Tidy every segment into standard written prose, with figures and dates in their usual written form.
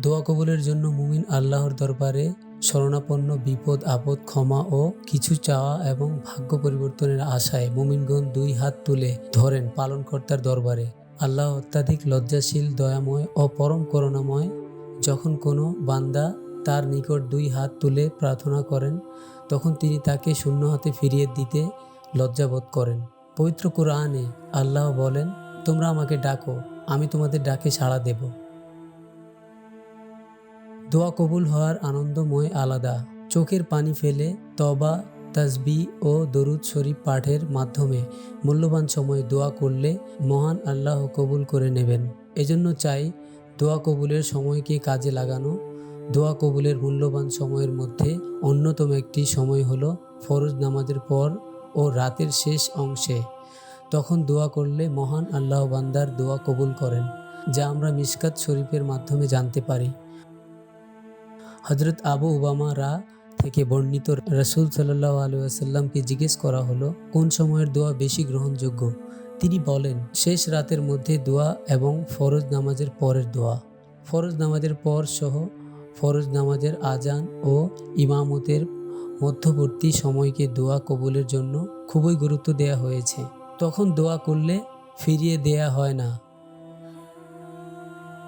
দোয়া কবুলের জন্য মুমিন আল্লাহর দরবারে শরণাপন্ন, বিপদ আপদ ক্ষমা ও কিছু চাওয়া এবং ভাগ্য পরিবর্তনের আশায় মুমিনগণ দুই হাত তুলে ধরেন পালনকর্তার দরবারে। আল্লাহ অত্যাধিক লজ্জাশীল, দয়াময় ও পরম করুণাময়। যখন কোনো বান্দা তার নিকট দুই হাত তুলে প্রার্থনা করেন, তখন তিনি তাকে শূন্য হাতে ফিরিয়ে দিতে লজ্জাবোধ করেন। পবিত্র কুরআনে আল্লাহ বলেন, তোমরা আমাকে ডাকো, আমি তোমাদের ডাকে সাড়া দেব। দোয়া কবুল হওয়ার আনন্দময় আলাদা। চোখের পানি ফেলে তওবা, তাসবিহ ও দরুদ শরীফ পাঠের মাধ্যমে মূল্যবান সময় দোয়া করলে মহান আল্লাহ কবুল করে নেবেন। এজন্য চাই দোয়া কবুলের সময়কে কাজে লাগানো। দোয়া কবুলের মূল্যবান সময়ের মধ্যে অন্যতম একটি সময় হলো ফরজ নামাজের পর ও রাতের শেষ অংশে। তখন দোয়া করলে মহান আল্লাহ বান্দার দোয়া কবুল করেন, যা আমরা মিশকাত শরীফের মাধ্যমে জানতে পারি। হজরত আবু উবামা রা থেকে বর্ণিত, রাসূল সাল্লাল্লাহু আলাইহি ওয়াসাল্লামকে জিজ্ঞেস করা হলো, কোন সময়ের দোয়া বেশি গ্রহণযোগ্য? তিনি বলেন, শেষ রাতের মধ্যে দোয়া এবং ফরজ নামাজের পরের দোয়া। ফরজ নামাজের পর সহ ফরজ নামাজের আজান ও ইমামতের মধ্যবর্তী সময়কে দোয়া কবুলের জন্য খুবই গুরুত্ব দেয়া হয়েছে। তখন দোয়া করলে ফিরিয়ে দেয়া হয় না।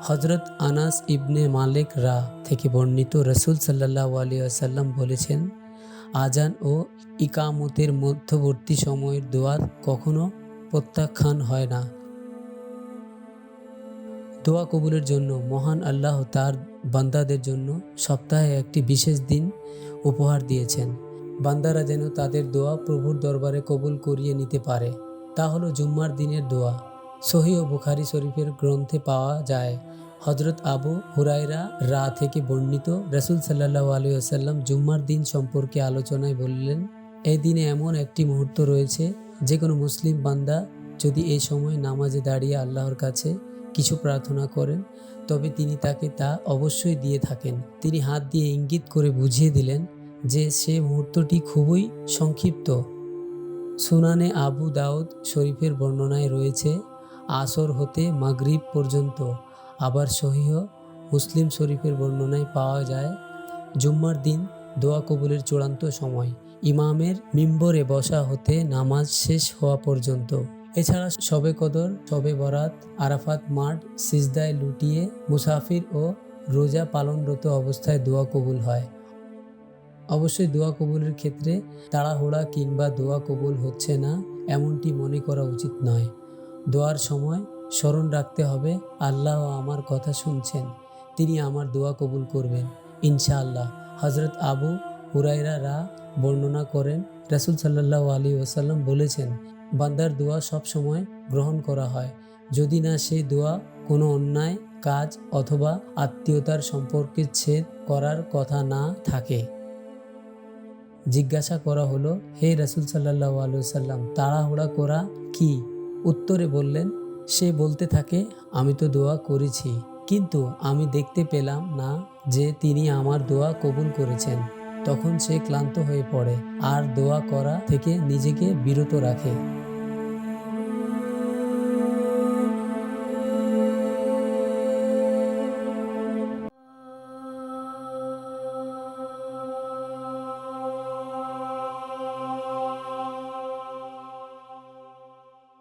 হজরত আনাস ইবনে মালিক রা থেকে বর্ণিত, রাসূল সাল্লাল্লাহু আলাইহি ওয়াসাল্লাম বলেছেন, আজান ও ইকামতের মধ্যবর্তী সময়ের দোয়া কখনো প্রত্যাখ্যান হয় না। দোয়া কবুলের জন্য মহান আল্লাহ তার বান্দাদের জন্য সপ্তাহে একটি বিশেষ দিন উপহার দিয়েছেন, বান্দারা যেন তাদের দোয়া প্রভুর দরবারে কবুল করিয়ে নিতে পারে। তা হলো জুম্মার দিনের দোয়া। সহিহ বুখারী শরীফের গ্রন্থে পাওয়া যায়, হজরত আবু হুরায়রা রা থেকে বর্ণিত, রাসূল সাল্লাল্লাহু আলাইহি ওয়াসাল্লাম জুম্মার দিন সম্পর্কে আলোচনায় বললেন, এই দিনে এমন একটি মুহূর্ত রয়েছে, যে কোনো মুসলিম বান্দা যদি এই সময় নামাজে দাঁড়িয়ে আল্লাহর কাছে কিছু প্রার্থনা করেন, তবে তিনি তাকে তা অবশ্যই দিয়ে থাকেন। তিনি হাত দিয়ে ইঙ্গিত করে বুঝিয়ে দিলেন যে সে মুহূর্তটি খুবই সংক্ষিপ্ত। সুনানে আবু দাউদ শরীফের বর্ণনায় রয়েছে, আসর হতে মাগরিব পর্যন্ত। আবার সহিহ মুসলিম শরীফের বর্ণনায় পাওয়া যায়, জুম্মার দিন দোয়া কবুলের চূড়ান্ত সময়, ইমামের মিম্বরে বসা হতে নামাজ শেষ হওয়া পর্যন্ত। এছাড়া শবে কদর, শবে বরাত, আরাফাত মাঠ, সিজদায় লুটিয়ে মুসাফির ও রোজা পালনরত অবস্থায় দোয়া কবুল হয়। অবশ্যই দোয়া কবুলের ক্ষেত্রে তাড়াহুড়া কিংবা দোয়া কবুল হচ্ছে না এমনটি মনে করা উচিত নয়। দোয়ার সময় স্মরণ রাখতে হবে, আল্লাহ আমার কথা শুনছেন, তিনি আমার দোয়া কবুল করবেন ইনশাআল্লাহ। হজরত আবু হুরায়রা রা বর্ণনা করেন, রাসূল সাল্লাল্লাহু আলাইহি ওয়াসাল্লাম বলেছেন, বান্দার দোয়া সব সময় গ্রহণ করা হয়, যদি না সে দোয়া কোনো অন্যায় কাজ অথবা আত্মীয়তার সম্পর্কে ছেদ করার কথা না থাকে। জিজ্ঞাসা করা হলো, হে রাসূল সাল্লাল্লাহু আলাইহি ওয়াসাল্লাম, তাড়াহুড়া করা কি? উত্তরে বললেন, সে বলতে থাকে, আমি তো দোয়া করেছি, কিন্তু আমি দেখতে পেলাম না যে তিনি আমার দোয়া কবুল করেছেন। তখন সে ক্লান্ত হয়ে পড়ে আর দোয়া করা থেকে নিজেকে বিরত রাখে।